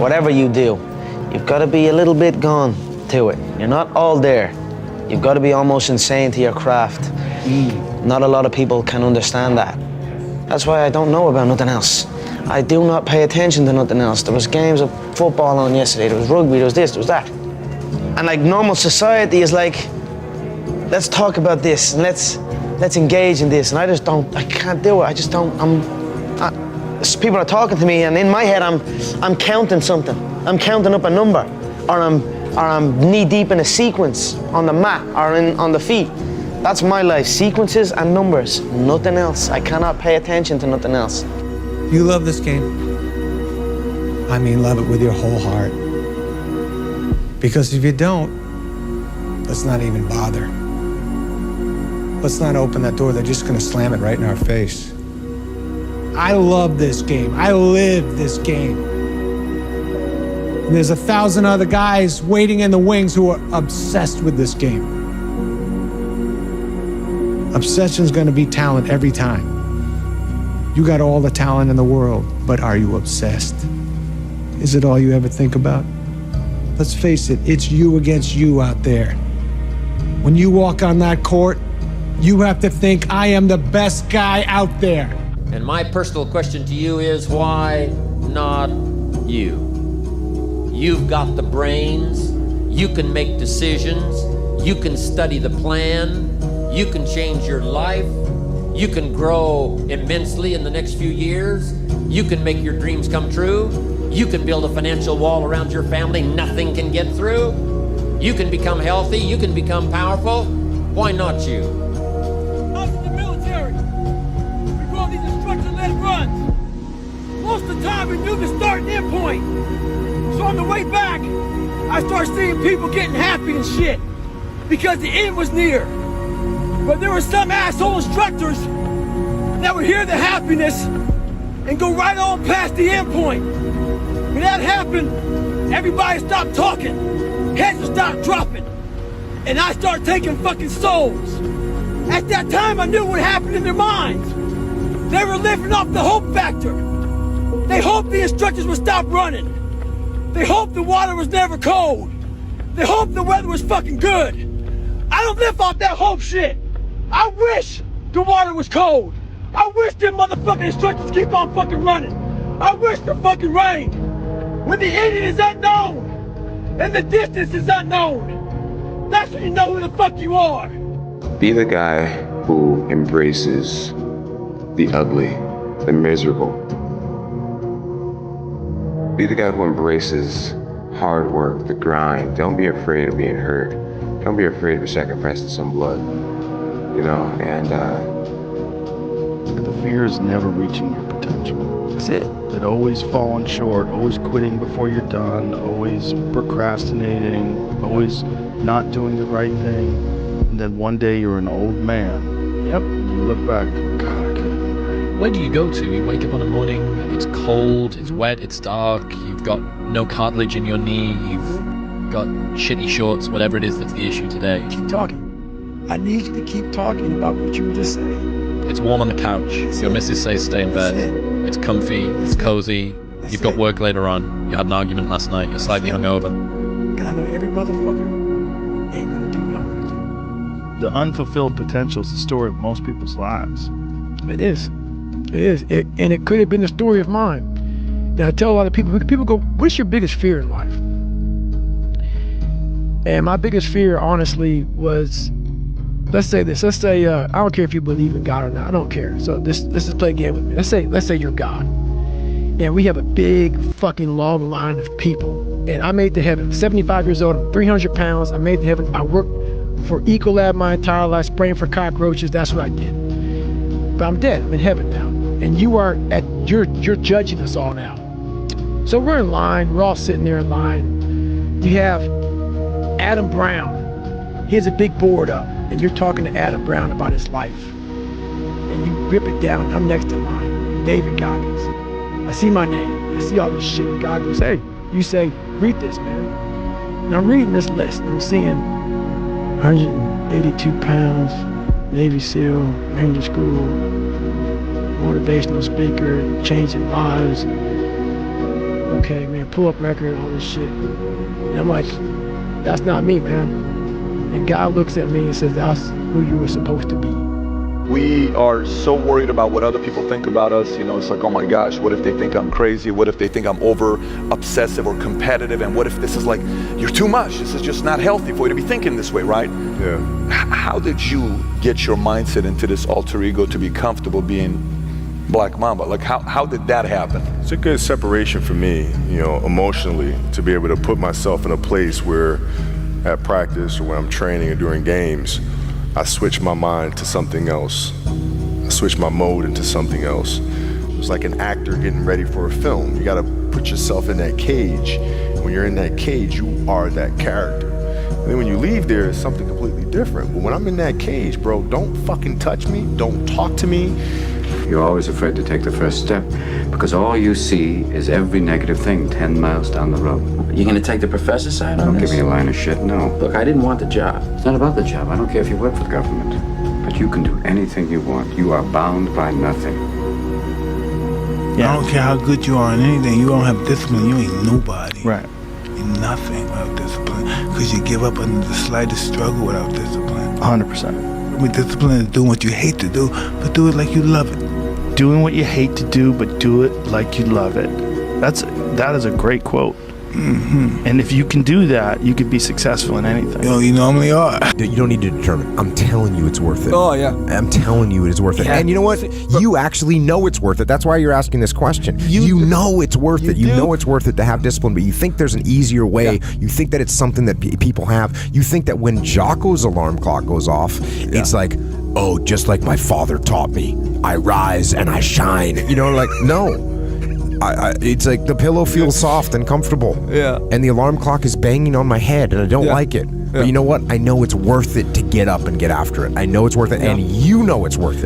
whatever you do, you've got to be a little bit gone to it. You're not all there. You've got to be almost insane to your craft. Not a lot of people can understand that. That's why I don't know about nothing else. I do not pay attention to nothing else. There was games of football on yesterday, there was rugby, there was this, there was that. And like normal society is like, let's talk about this and let's engage in this. And I can't do it. I just don't, people are talking to me and in my head I'm counting something. I'm counting up a number, or I'm knee deep in a sequence on the mat or on the feet. That's my life, sequences and numbers, nothing else. I cannot pay attention to nothing else. You love this game? I mean, love it with your whole heart. Because if you don't, let's not even bother. Let's not open that door. They're just gonna slam it right in our face. I love this game. I live this game. And there's 1,000 other guys waiting in the wings who are obsessed with this game. Obsession's gonna be talent every time. You got all the talent in the world, but are you obsessed? Is it all you ever think about? Let's face it, it's you against you out there. When you walk on that court, you have to think, I am the best guy out there. And my personal question to you is, why not you? You've got the brains, you can make decisions, you can study the plan, you can change your life, you can grow immensely in the next few years, you can make your dreams come true, you can build a financial wall around your family nothing can get through, you can become healthy, you can become powerful. Why not you? I was in the military. We go on these instructor-led runs. Most of the time we knew the start and end point. So on the way back, I started seeing people getting happy and shit because the end was near. But there were some asshole instructors that would hear the happiness and go right on past the end point. When that happened, everybody stopped talking, heads would stop dropping, and I started taking fucking souls. At that time, I knew what happened in their minds. They were living off the hope factor. They hoped the instructors would stop running. They hoped the water was never cold. They hoped the weather was fucking good. I don't live off that hope shit. I wish the water was cold. I wish them motherfucking instructors keep on fucking running. I wish the fucking rain. When the ending is unknown and the distance is unknown, that's when you know who the fuck you are. Be the guy who embraces the ugly, the miserable. Be the guy who embraces hard work, the grind. Don't be afraid of being hurt. Don't be afraid of sacrificing some blood. You know, and the fear is never reaching your potential. That's it. That always falling short, always quitting before you're done, always procrastinating, always not doing the right thing. And then one day you're an old man. Yep. And you look back, God, I couldn't. Where do you go to? You wake up on a morning, it's cold, it's wet, it's dark, you've got no cartilage in your knee, you've got shitty shorts, whatever it is that's the issue today. Keep talking. I need you to keep talking about what you were just saying. It's warm on the couch, your missus says stay in bed, it's comfy, it's cozy, you've got work later on, you had an argument last night, you're slightly hungover. I know every motherfucker ain't gonna do nothing. The unfulfilled potential is the story of most people's lives. It is. It is. And it could have been the story of mine. Now I tell a lot of people go, what's your biggest fear in life? And my biggest fear, honestly, was, let's say this. Let's say I don't care if you believe in God or not. I don't care. So let's just play a game with me. Let's say you're God, and we have a big fucking long line of people. And I made it to heaven. 75 years old. I'm 300 pounds. I made it to heaven. I worked for Ecolab my entire life, spraying for cockroaches. That's what I did. But I'm dead. I'm in heaven now. And you're judging us all now. So we're in line. We're all sitting there in line. You have Adam Brown. He has a big board up, and you're talking to Adam Brown about his life. And you rip it down. I'm next in line. David Goggins. I see my name. I see all this shit. God goes, hey, you say, read this, man. And I'm reading this list. I'm seeing 182 pounds, Navy SEAL, Ranger School, motivational speaker, changing lives. okay, man, pull up record, all this shit. And I'm like, that's not me, man. And God looks at me and says, that's who you were supposed to be. We are so worried about what other people think about us. You know, it's like, oh my gosh, what if they think I'm crazy? What if they think I'm over obsessive or competitive? And what if this is like, you're too much? This is just not healthy for you to be thinking this way, right? Yeah. How did you get your mindset into this alter ego to be comfortable being Black Mamba? Like, how did that happen? It's a good separation for me, you know, emotionally, to be able to put myself in a place where at practice or when I'm training or during games, I switch my mind to something else. I switch my mode into something else. It's like an actor getting ready for a film. You gotta put yourself in that cage. When you're in that cage, you are that character. And then when you leave there, it's something completely different. But when I'm in that cage, bro, don't fucking touch me, don't talk to me. You're always afraid to take the first step because all you see is every negative thing 10 miles down the road. You gonna take the professor's side on Don't this? give me a line of shit, no. Look, I didn't want the job. It's not about the job. I don't care if you work for the government. But you can do anything you want. You are bound by nothing. I don't care how good you are in anything. You don't have discipline. You ain't nobody. Right. You're nothing without discipline. Because you give up under the slightest struggle without discipline. 100%. With discipline is doing what you hate to do, but do it like you love it. Doing what you hate to do, but do it like you love it. That is a great quote. Mm-hmm. And if you can do that, you could be successful in anything. You know, you normally are. You don't need to determine. I'm telling you it's worth it. Oh, yeah. I'm telling you it is worth it. Yeah. And you know what? You actually know it's worth it. That's why you're asking this question. You know it's worth it. You know it's worth it to have discipline, but you think there's an easier way. Yeah. You think that it's something that people have. You think that when Jocko's alarm clock goes off, it's like, oh, just like my father taught me, I rise and I shine. You know, like, no. It's like the pillow feels soft and comfortable. Yeah. And the alarm clock is banging on my head and I don't like it. But you know what? I know it's worth it to get up and get after it. I know it's worth it, and you know it's worth it.